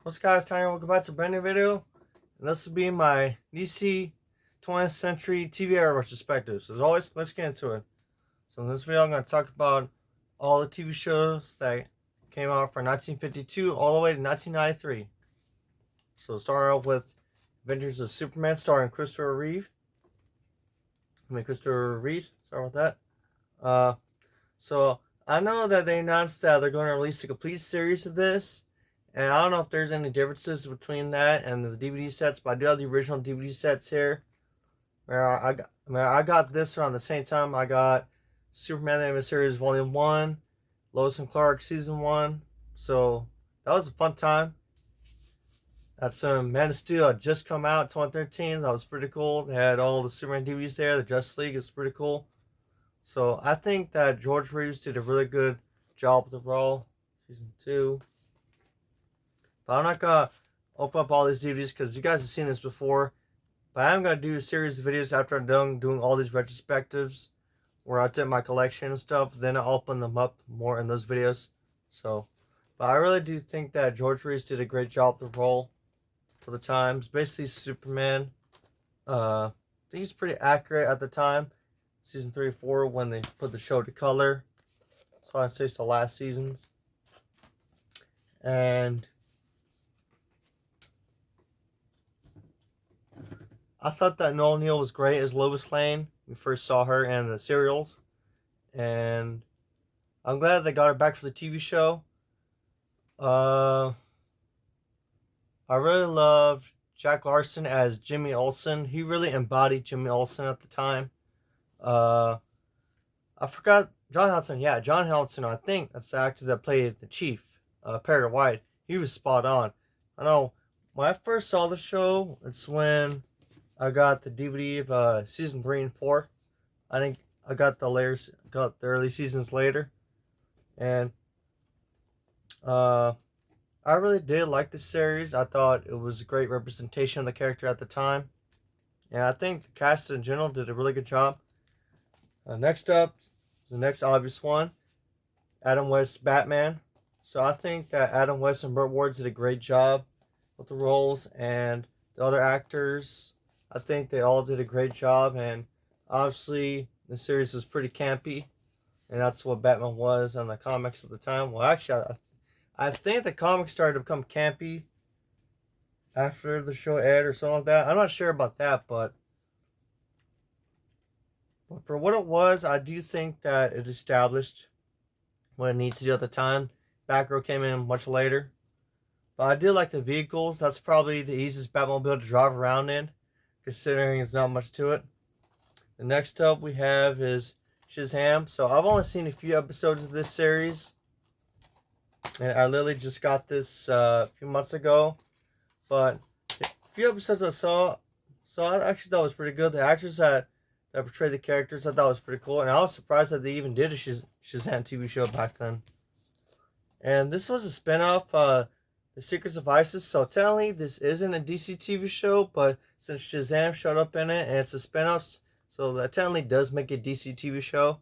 What's up, guys? Tiny, welcome back to a brand new video. And this will be my DC 20th Century TV Era Retrospective. So as always, let's get into it. So in this video, I'm going to talk about all the TV shows that came out from 1952 all the way to 1993. So start off with Adventures of Superman starring Christopher Reeve. Start with that. So I know that they announced that they're going to release a complete series of this. And I don't know if there's any differences between that and the DVD sets, but I do have the original DVD sets here. I got this around the same time I got Superman the Animated Series Volume 1, Lois and Clark Season 1. So that was a fun time. That's Man of Steel had just come out in 2013. That was pretty cool. They had all the Superman DVDs there. The Justice League was pretty cool. So I think that George Reeves did a really good job with the role. Season 2. But I'm not going to open up all these DVDs because you guys have seen this before. But I am going to do a series of videos after I'm done doing all these retrospectives where I did my collection and stuff. Then I'll open them up more in those videos. So, but I really do think that George Reeves did a great job with the role for the times. Basically, Superman. I think he's pretty accurate at the time. Season 3 and 4 when they put the show to color. So I say it's the last seasons. And I thought that Noel Neill was great as Lois Lane. We first saw her in the serials. And I'm glad they got her back for the TV show. I really loved Jack Larson as Jimmy Olsen. He really embodied Jimmy Olsen at the time. I forgot John Hamilton. Yeah, John Hamilton. I think that's the actor that played the Chief, Perry White. He was spot on. I know when I first saw the show, it's when I got the DVD of season 3 and 4. I think I got the early seasons later, and I really did like the series. I thought it was a great representation of the character at the time, and I think the cast in general did a really good job. Next up is the next obvious one, Adam West's Batman. So I think that Adam West and Burt Ward did a great job with the roles, and the other actors, I think they all did a great job. And obviously the series was pretty campy, and that's what Batman was on the comics at the time. Well, actually, I think the comics started to become campy after the show aired or something like that. I'm not sure about that, but for what it was, I do think that it established what it needs to do at the time. Batgirl came in much later. But I did like the vehicles. That's probably the easiest Batmobile to drive around in, considering it's not much to it. The next up we have is Shazam. So I've only seen a few episodes of this series. And I literally just got this a few months ago. But a few episodes I saw, so I actually thought it was pretty good. The actors that portrayed the characters, I thought was pretty cool. And I was surprised that they even did a Shazam TV show back then. And this was a spinoff, The Secrets of Isis. So technically, this isn't a DC TV show, but since Shazam showed up in it, and it's a spinoff, so that technically does make a DC TV show.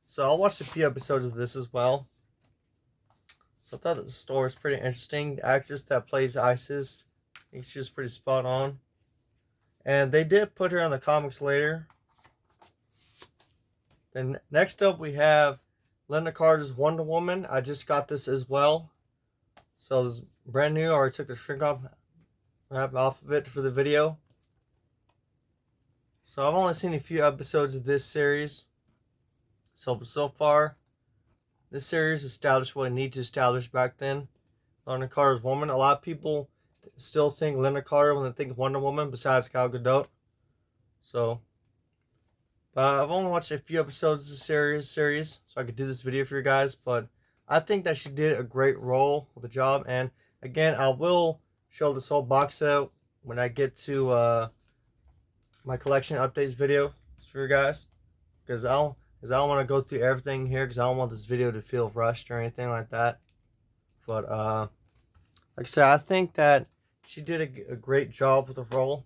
So I watched a few episodes of this as well. So I thought the story was pretty interesting. The actress that plays Isis, I think she was pretty spot on. And they did put her on the comics later. Then next up we have Linda Carter's Wonder Woman. I just got this as well. So it's brand new. I already took the shrink wrap off of it for the video. So I've only seen a few episodes of this series. So far, this series established what it needed to establish back then. Linda Carter's Woman. A lot of people still think Linda Carter when they think Wonder Woman, besides Gal Gadot. So, but I've only watched a few episodes of the series, so I could do this video for you guys. But I think that she did a great role with the job. And again, I will show this whole box set when I get to my collection updates video for you guys, because I don't want to go through everything here, because I don't want this video to feel rushed or anything like that. But like I said, I think that she did a great job with the role.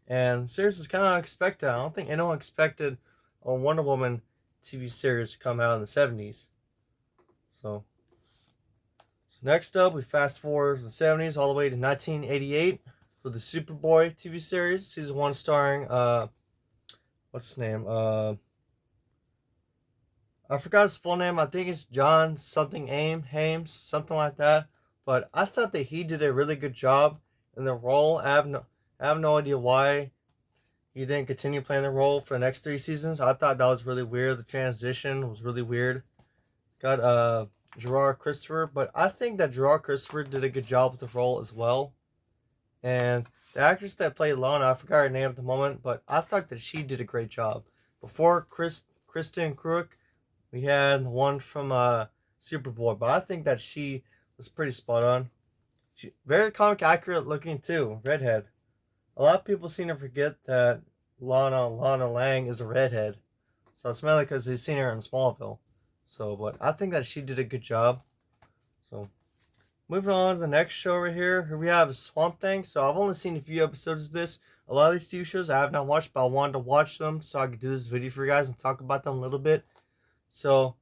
And the series is kind of unexpected. I don't think anyone expected a Wonder Woman TV series to come out in the 70s. So Next up, we fast forward to the 70s all the way to 1988 with the Superboy TV series, season 1, starring what's his name? I forgot his full name. I think it's John something Hames, something like that. But I thought that he did a really good job in the role. I have no idea why he didn't continue playing the role for the next 3 seasons. I thought that was really weird. The transition was really weird. Got Gerard Christopher, but I think that Gerard Christopher did a good job with the role as well. And the actress that played Lana, I forgot her name at the moment, but I thought that she did a great job. Before Kristen Kruk, we had one from Superboy, but I think that she was pretty spot on. She very comic accurate looking too, redhead. A lot of people seem to forget that Lana Lang is a redhead, so it's mainly because they've seen her in Smallville. So, but I think that she did a good job. So, moving on to the next show over here. Here we have Swamp Thing. So, I've only seen a few episodes of this. A lot of these TV shows I have not watched, but I wanted to watch them so I could do this video for you guys and talk about them a little bit. So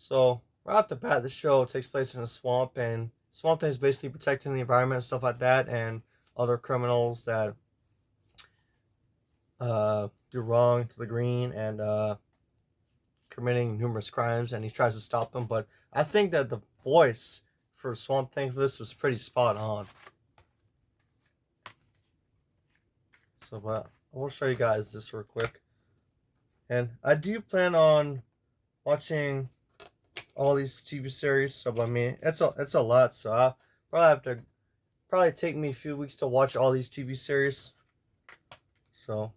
right off the bat, the show takes place in a swamp, and Swamp Thing is basically protecting the environment and stuff like that, and other criminals that do wrong to the green and committing numerous crimes, and he tries to stop them. But I think that the voice for Swamp Thing for this was pretty spot on. So, but I will show you guys this real quick. And I do plan on watching all these TV series. So, I mean, it's a lot. So, I'll probably take me a few weeks to watch all these TV series. So,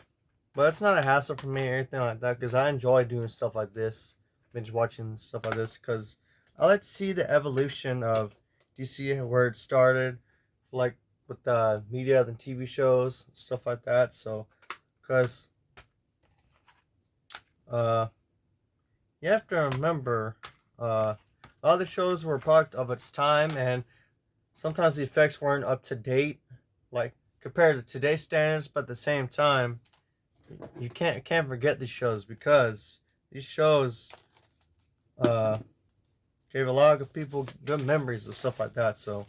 but it's not a hassle for me or anything like that, because I enjoy doing stuff like this, binge watching stuff like this, because I like to see the evolution of DC, where it started, like with the media and TV shows, stuff like that. So, because you have to remember, a lot of the shows were a product of its time, and sometimes the effects weren't up to date, like compared to today's standards. But at the same time, you can't forget these shows, because these shows gave a lot of people good memories and stuff like that. So,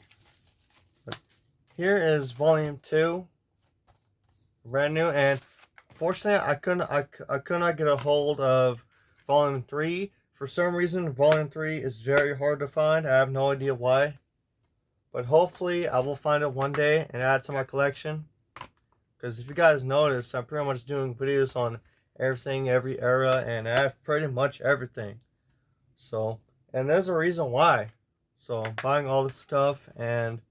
here is Volume 2, brand new, and fortunately, I could not get a hold of Volume 3. For some reason, Volume 3 is very hard to find. I have no idea why. But hopefully, I will find it one day and add it to my collection. Because if you guys notice, I'm pretty much doing videos on everything, every era, and I have pretty much everything. So, and there's a reason why. So, I'm buying all this stuff and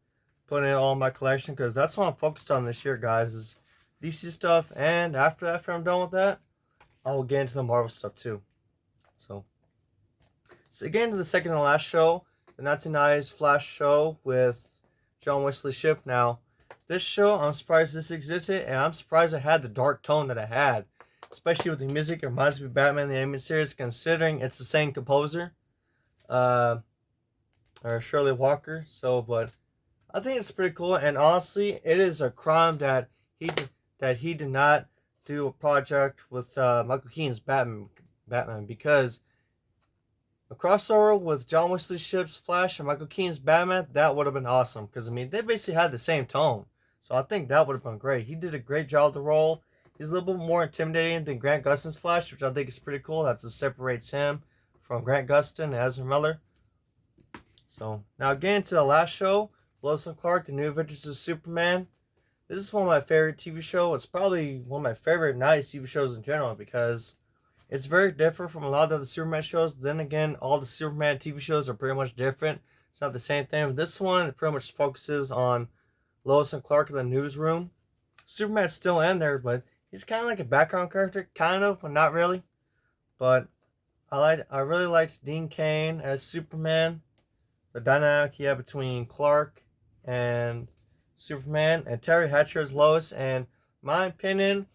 putting it all in my collection, because that's what I'm focused on this year, guys, is DC stuff. And after I'm done with that, I will get into the Marvel stuff too. So again, to the second and last show, the 1990s Flash show with John Wesley Shipp. Now, this show, I'm surprised this existed, and I'm surprised it had the dark tone that it had, especially with the music. It reminds me of Batman the Animated Series, considering it's the same composer, or Shirley Walker. So, but I think it's pretty cool, and honestly, it is a crime that he did not do a project with Michael Keaton's Batman, because a crossover with John Wesley Shipp's Flash and Michael Keaton's Batman, that would have been awesome, because I mean, they basically had the same tone. So I think that would have been great. He did a great job of the role. He's a little bit more intimidating than Grant Gustin's Flash, which I think is pretty cool. That's what separates him from Grant Gustin and Ezra Miller. So now getting to the last show, Lois and Clark, The New Adventures of Superman. This is one of my favorite TV shows. It's probably one of my favorite 90s TV shows in general, because it's very different from a lot of the Superman shows. Then again, all the Superman TV shows are pretty much different. It's not the same thing. This one, it pretty much focuses on Lois and Clark in the newsroom. Superman's still in there, but he's kind of like a background character, kind of, but not really. But I really liked Dean Cain as Superman. The dynamic he had between Clark and Superman, and Terry Hatcher as Lois. And my opinion,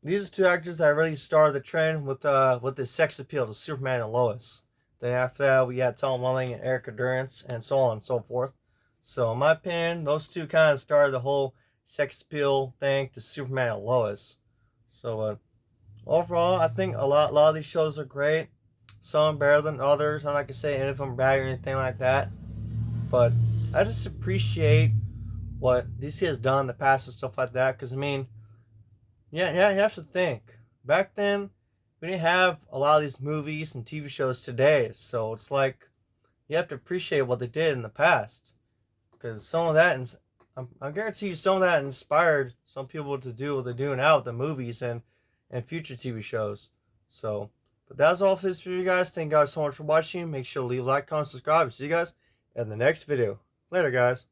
these are two actors that really started the trend with the sex appeal to Superman and Lois. Then after that, we had Tom Welling and Erica Durance, and so on and so forth. So in my opinion, those two kind of started the whole sex appeal thing to Superman and Lois. So overall, I think a lot of these shows are great. some better than others. I'm not gonna say any of them bad or anything like that, but I just appreciate what DC has done in the past and stuff like that. Because I mean, yeah, you have to think. Back then, we didn't have a lot of these movies and TV shows today, so it's like you have to appreciate what they did in the past. Because some of that, and I guarantee you, some of that inspired some people to do what they're doing now with the movies and future TV shows. So, but that's all for this video, guys. Thank you guys so much for watching. Make sure to leave a like, comment, subscribe. See you guys in the next video. Later, guys.